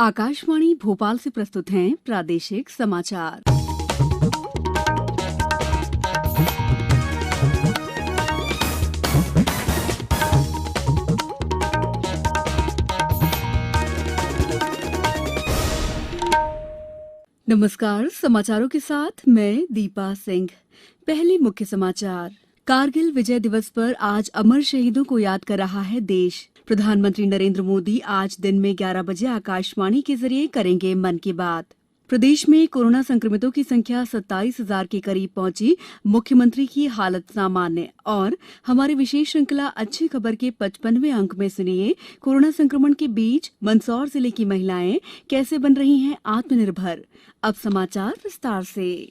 आकाशवाणी भोपाल से प्रस्तुत हैं प्रादेशिक समाचार। नमस्कार, समाचारों के साथ मैं दीपा सिंह। पहले मुख्य समाचार। कारगिल विजय दिवस पर आज अमर शहीदों को याद कर रहा है देश। प्रधानमंत्री नरेंद्र मोदी आज दिन में 11 बजे आकाशवाणी के जरिए करेंगे मन की बात। प्रदेश में कोरोना संक्रमितों की संख्या 27,000 के करीब पहुंची। मुख्यमंत्री की हालत सामान्य। और हमारी विशेष श्रृंखला अच्छी खबर के 55वें अंक में सुनिए, कोरोना संक्रमण के बीच मंदसौर जिले की महिलाएं कैसे बन रही हैं आत्मनिर्भर। अब समाचार विस्तार से।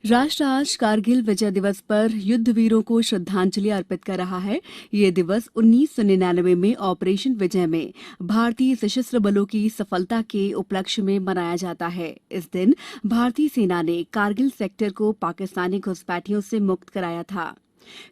राष्ट्र आज कारगिल विजय दिवस पर युद्ध वीरों को श्रद्धांजलि अर्पित कर रहा है। ये दिवस 1999 में ऑपरेशन विजय में भारतीय सशस्त्र बलों की सफलता के उपलक्ष्य में मनाया जाता है। इस दिन भारतीय सेना ने कारगिल सेक्टर को पाकिस्तानी घुसपैठियों से मुक्त कराया था।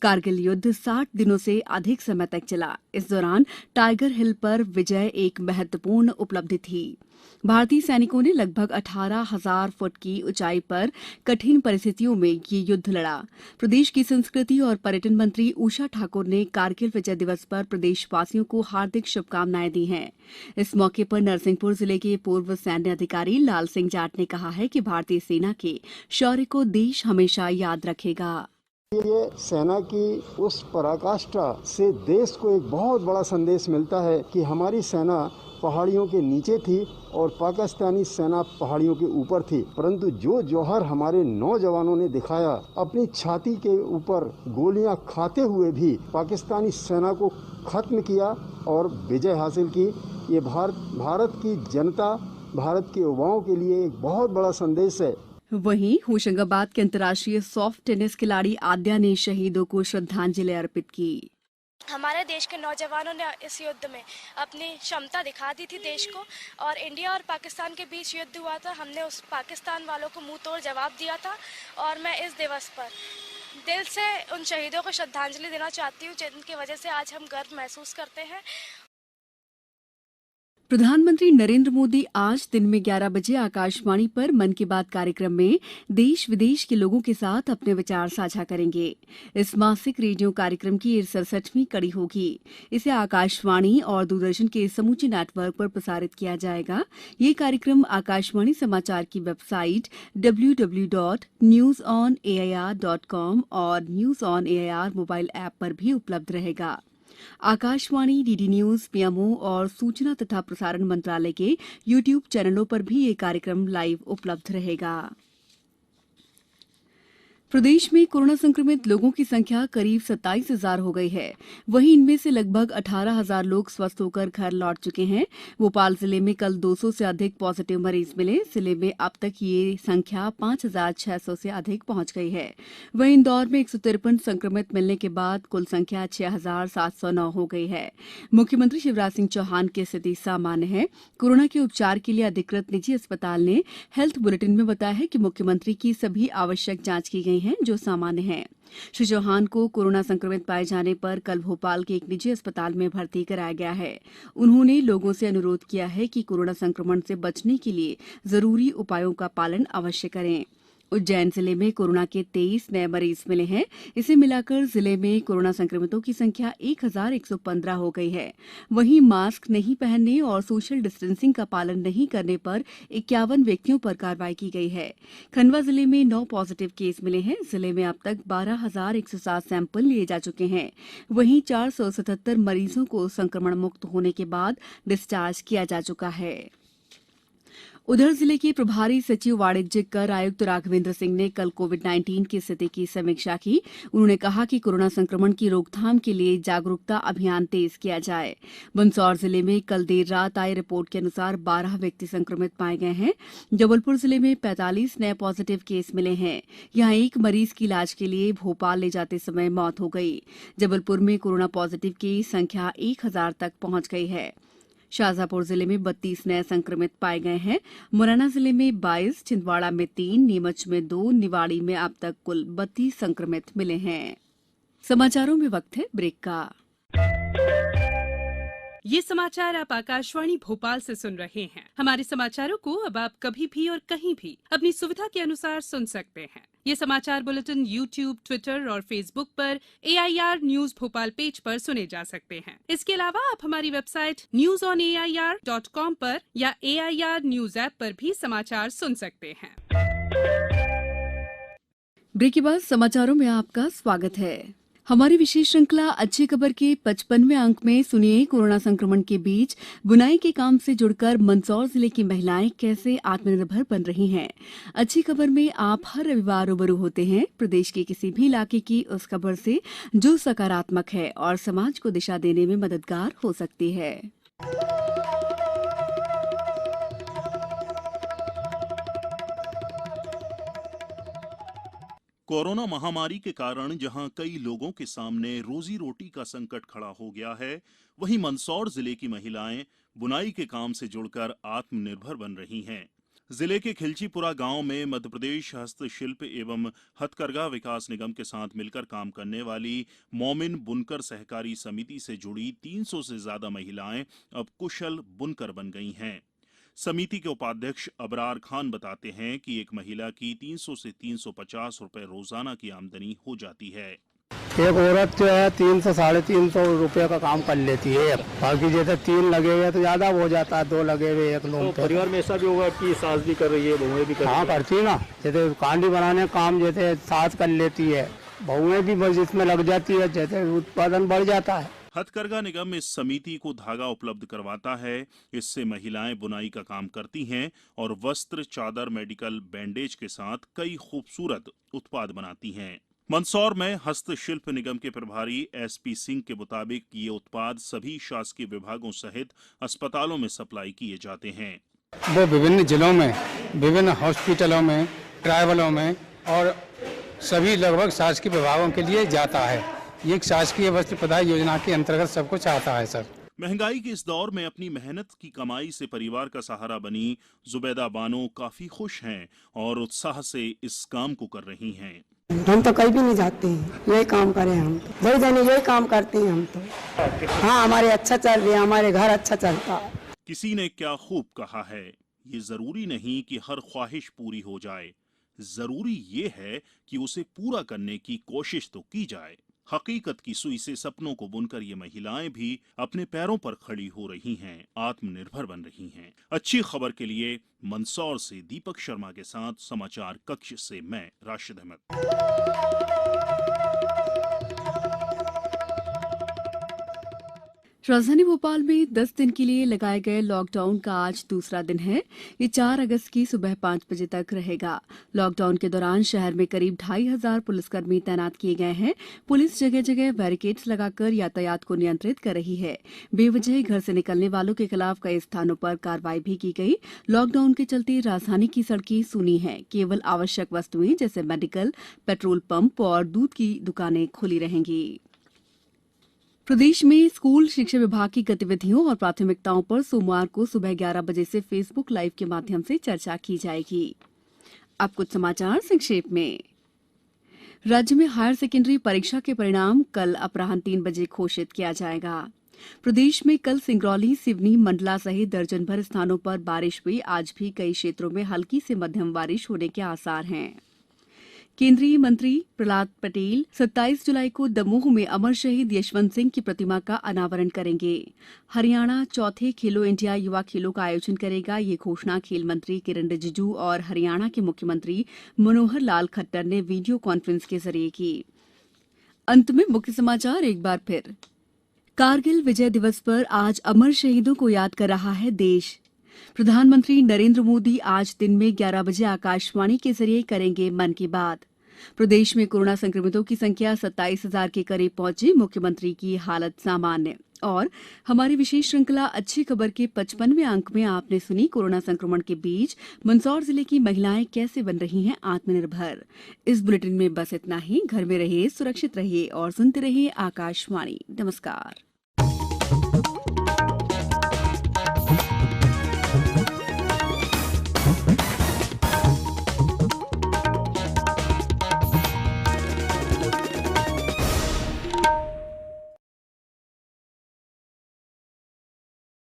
कारगिल युद्ध 60 दिनों से अधिक समय तक चला। इस दौरान टाइगर हिल पर विजय एक महत्वपूर्ण उपलब्धि थी। भारतीय सैनिकों ने लगभग 18,000 फुट की ऊंचाई पर कठिन परिस्थितियों में ये युद्ध लड़ा। प्रदेश की संस्कृति और पर्यटन मंत्री उषा ठाकुर ने कारगिल विजय दिवस पर प्रदेशवासियों को हार्दिक शुभकामनाएं दी हैं। इस मौके पर नरसिंहपुर जिले के पूर्व सैन्य अधिकारी लाल सिंह जाट ने कहा है कि भारतीय सेना के शौर्य को देश हमेशा याद रखेगा। ये सेना की उस पराकाष्ठा से देश को एक बहुत बड़ा संदेश मिलता है कि हमारी सेना पहाड़ियों के नीचे थी और पाकिस्तानी सेना पहाड़ियों के ऊपर थी, परंतु जो जौहर हमारे नौजवानों ने दिखाया, अपनी छाती के ऊपर गोलियां खाते हुए भी पाकिस्तानी सेना को खत्म किया और विजय हासिल की। ये भारत की जनता, भारत के युवाओं के लिए एक बहुत बड़ा संदेश है। वहीं होशंगाबाद के अंतर्राष्ट्रीय सॉफ्ट टेनिस खिलाड़ी आद्या ने शहीदों को श्रद्धांजलि अर्पित की। हमारे देश के नौजवानों ने इस युद्ध में अपनी क्षमता दिखा दी थी देश को, और इंडिया और पाकिस्तान के बीच युद्ध हुआ था। हमने उस पाकिस्तान वालों को मुंह तोड़ जवाब दिया था, और मैं इस दिवस पर दिल से उन शहीदों को श्रद्धांजलि देना चाहती हूँ जिनकी वजह से आज हम गर्व महसूस करते हैं। प्रधानमंत्री नरेंद्र मोदी आज दिन में 11 बजे आकाशवाणी पर मन की बात कार्यक्रम में देश विदेश के लोगों के साथ अपने विचार साझा करेंगे। इस मासिक रेडियो कार्यक्रम की 67वीं कड़ी होगी। इसे आकाशवाणी और दूरदर्शन के समूचे नेटवर्क पर प्रसारित किया जाएगा। ये कार्यक्रम आकाशवाणी समाचार की वेबसाइट www.newsonair.com और news on AIR mobile app पर भी उपलब्ध रहेगा। आकाशवाणी, डीडी न्यूज, पीएमओ और सूचना तथा प्रसारण मंत्रालय के यूट्यूब चैनलों पर भी ये कार्यक्रम लाइव उपलब्ध रहेगा। प्रदेश में कोरोना संक्रमित लोगों की संख्या करीब 27,000 हो गई है। वहीं इनमें से लगभग 18,000 लोग स्वस्थ होकर घर लौट चुके हैं। भोपाल जिले में कल 200 से अधिक पॉजिटिव मरीज मिले। जिले में अब तक ये संख्या 5,600 से अधिक पहुंच गई है। वहीं इंदौर में 153 संक्रमित मिलने के बाद कुल संख्या 6,709 हो गई है। मुख्यमंत्री शिवराज सिंह चौहान की स्थिति सामान्य है। कोरोना के उपचार के लिए अधिकृत निजी अस्पताल ने हेल्थ बुलेटिन में बताया है कि मुख्यमंत्री की सभी आवश्यक जांच की गई हैं जो सामान्य हैं। श्री चौहान को कोरोना संक्रमित पाए जाने पर कल भोपाल के एक निजी अस्पताल में भर्ती कराया गया है। उन्होंने लोगों से अनुरोध किया है कि कोरोना संक्रमण से बचने के लिए जरूरी उपायों का पालन अवश्य करें। उज्जैन जिले में कोरोना के 23 नए मरीज मिले हैं। इसे मिलाकर जिले में कोरोना संक्रमितों की संख्या 1,115 हो गई है। वहीं मास्क नहीं पहनने और सोशल डिस्टेंसिंग का पालन नहीं करने पर 51 व्यक्तियों पर कार्रवाई की गई है। खंडवा जिले में 9 पॉजिटिव केस मिले हैं। जिले में अब तक 12,107 सैंपल लिए जा चुके हैं। वहीं 477 मरीजों को संक्रमण मुक्त होने के बाद डिस्चार्ज किया जा चुका है। उधर जिले के प्रभारी सचिव वाणिज्यिक कर आयुक्त राघवेंद्र सिंह ने कल कोविड-19 की स्थिति की समीक्षा की। उन्होंने कहा कि कोरोना संक्रमण की रोकथाम के लिए जागरूकता अभियान तेज किया जाए। मंदसौर जिले में कल देर रात आई रिपोर्ट के अनुसार 12 व्यक्ति संक्रमित पाए गए हैं। जबलपुर जिले में 45 नए पॉजिटिव केस मिले हैं। यहां एक मरीज की इलाज के लिए भोपाल ले जाते समय मौत हो गई। जबलपुर में कोरोना पॉजिटिव की संख्या 1,000 तक पहुंच गई है। शाजापुर जिले में 32 नए संक्रमित पाए गए हैं। मुरैना जिले में 22, छिंदवाड़ा में 3, नीमच में 2, निवाड़ी में अब तक कुल 32 संक्रमित मिले हैं। समाचारों में वक्त है ब्रेक का। ये समाचार आप आकाशवाणी भोपाल से सुन रहे हैं। हमारे समाचारों को अब आप कभी भी और कहीं भी अपनी सुविधा के अनुसार सुन सकते हैं। ये समाचार बुलेटिन YouTube, ट्विटर और फेसबुक पर AIR न्यूज भोपाल पेज पर सुने जा सकते हैं। इसके अलावा आप हमारी वेबसाइट newsonair.com पर या AIR न्यूज ऐप पर भी समाचार सुन सकते हैं। ब्रेक के बाद समाचारों में आपका स्वागत है। हमारी विशेष श्रृंखला अच्छी खबर के 55वें अंक में सुनिए कोरोना संक्रमण के बीच बुनाई के काम से जुड़कर मंदसौर जिले की महिलाएं कैसे आत्मनिर्भर बन रही हैं। अच्छी खबर में आप हर रविवार रूबरू होते हैं प्रदेश के किसी भी इलाके की उस खबर से जो सकारात्मक है और समाज को दिशा देने में मददगार हो सकती है। कोरोना महामारी के कारण जहां कई लोगों के सामने रोजी रोटी का संकट खड़ा हो गया है, वहीं मंदसौर जिले की महिलाएं बुनाई के काम से जुड़कर आत्मनिर्भर बन रही हैं। जिले के खिलचीपुरा गांव में मध्यप्रदेश हस्तशिल्प एवं हथकरघा विकास निगम के साथ मिलकर काम करने वाली मोमिन बुनकर सहकारी समिति से जुड़ी 300 से ज्यादा महिलाएं अब कुशल बुनकर बन गई हैं। समिति के उपाध्यक्ष अबरार खान बताते हैं कि एक महिला की 300 से 350 रुपए रोजाना की आमदनी हो जाती है। एक औरत जो है 300 साढ़े 300 रुपये का काम कर लेती है। बाकी जैसे 3 लगे हुए तो ज्यादा हो जाता है, 2 लगे हुए 1 लोग। तो परिवार में ऐसा भी होगा कि सास भी कर रही है, बहुएं भी कर रही है? हाँ, करती है ना। जैसे कांडी बनाने का काम जैसे सास कर लेती है, बहुएं भी बस इसमें लग जाती है, जैसे उत्पादन बढ़ जाता है। हथकरघा निगम इस समिति को धागा उपलब्ध करवाता है। इससे महिलाएं बुनाई का काम करती हैं और वस्त्र, चादर, मेडिकल बैंडेज के साथ कई खूबसूरत उत्पाद बनाती हैं। मंदसौर में हस्तशिल्प निगम के प्रभारी SP सिंह के मुताबिक ये उत्पाद सभी शासकीय विभागों सहित अस्पतालों में सप्लाई किए जाते हैं। वो विभिन्न जिलों में, विभिन्न हॉस्पिटलों में, ट्राइबलों में और सभी लगभग शासकीय विभागों के लिए जाता है। ये एक शासकीय वस्त्र प्रदाय योजना के अंतर्गत सब कुछ आता है सर। महंगाई के इस दौर में अपनी मेहनत की कमाई से परिवार का सहारा बनी जुबैदा बानो काफी खुश हैं और उत्साह से इस काम को कर रही हैं। हम तो कहीं भी नहीं जाते हैं, यही काम करें हम तो, दो जने यही काम करते हैं हम तो। हाँ, हमारे अच्छा चल रहा है, हमारे घर अच्छा चलता है। किसी ने क्या खूब कहा है, ये जरूरी नहीं कि हर ख्वाहिश पूरी हो जाए, जरूरी ये है कि उसे पूरा करने की कोशिश तो की जाए। हकीकत की सुई से सपनों को बुनकर ये महिलाएं भी अपने पैरों पर खड़ी हो रही हैं, आत्मनिर्भर बन रही हैं। अच्छी खबर के लिए मंदसौर से दीपक शर्मा के साथ समाचार कक्ष से मैं राशिद अहमद। राजधानी भोपाल में 10 दिन के लिए लगाए गए लॉकडाउन का आज दूसरा दिन है। ये 4 अगस्त की सुबह 5 बजे तक रहेगा। लॉकडाउन के दौरान शहर में करीब 2,500 पुलिसकर्मी तैनात किए गए हैं। पुलिस जगह जगह बैरिकेड्स लगाकर यातायात को नियंत्रित कर रही है। बेवजह घर से निकलने वालों के खिलाफ कई स्थानों पर कार्रवाई भी की गई। लॉकडाउन के चलते राजधानी की सड़कें सूनी हैं। केवल आवश्यक वस्तुएं जैसे मेडिकल, पेट्रोल पंप और दूध की दुकानें खुली रहेंगी। प्रदेश में स्कूल शिक्षा विभाग की गतिविधियों और प्राथमिकताओं पर सोमवार को सुबह 11 बजे से फेसबुक लाइव के माध्यम से चर्चा की जाएगी। अब कुछ समाचार संक्षेप में। राज्य में हायर सेकेंडरी परीक्षा के परिणाम कल अपराह्न 3 बजे घोषित किया जाएगा। प्रदेश में कल सिंगरौली, सिवनी, मंडला सहित दर्जन भर स्थानों पर बारिश हुई। आज भी कई क्षेत्रों में हल्की से मध्यम बारिश होने के आसार हैं। केंद्रीय मंत्री प्रहलाद पटेल 27 जुलाई को दमोह में अमर शहीद यशवंत सिंह की प्रतिमा का अनावरण करेंगे। हरियाणा चौथे खेलो इंडिया युवा खेलों का आयोजन करेगा। ये घोषणा खेल मंत्री किरण रिजिजू और हरियाणा के मुख्यमंत्री मनोहर लाल खट्टर ने वीडियो कॉन्फ्रेंस के जरिए की। अंत में मुख्य समाचार एक बार फिर। कारगिल विजय दिवस पर आज अमर शहीदों को याद कर रहा है देश। प्रधानमंत्री नरेंद्र मोदी आज दिन में 11 बजे आकाशवाणी के जरिए करेंगे मन की बात। प्रदेश में कोरोना संक्रमितों की संख्या 27,000 के करीब पहुंची। मुख्यमंत्री की हालत सामान्य। और हमारी विशेष श्रृंखला अच्छी खबर के 55वें अंक में आपने सुनी कोरोना संक्रमण के बीच मंदसौर जिले की महिलाएं कैसे बन रही हैं आत्मनिर्भर। इस बुलेटिन में बस इतना ही। घर में रहिए, सुरक्षित रहिए और सुनते रहिए आकाशवाणी। नमस्कार।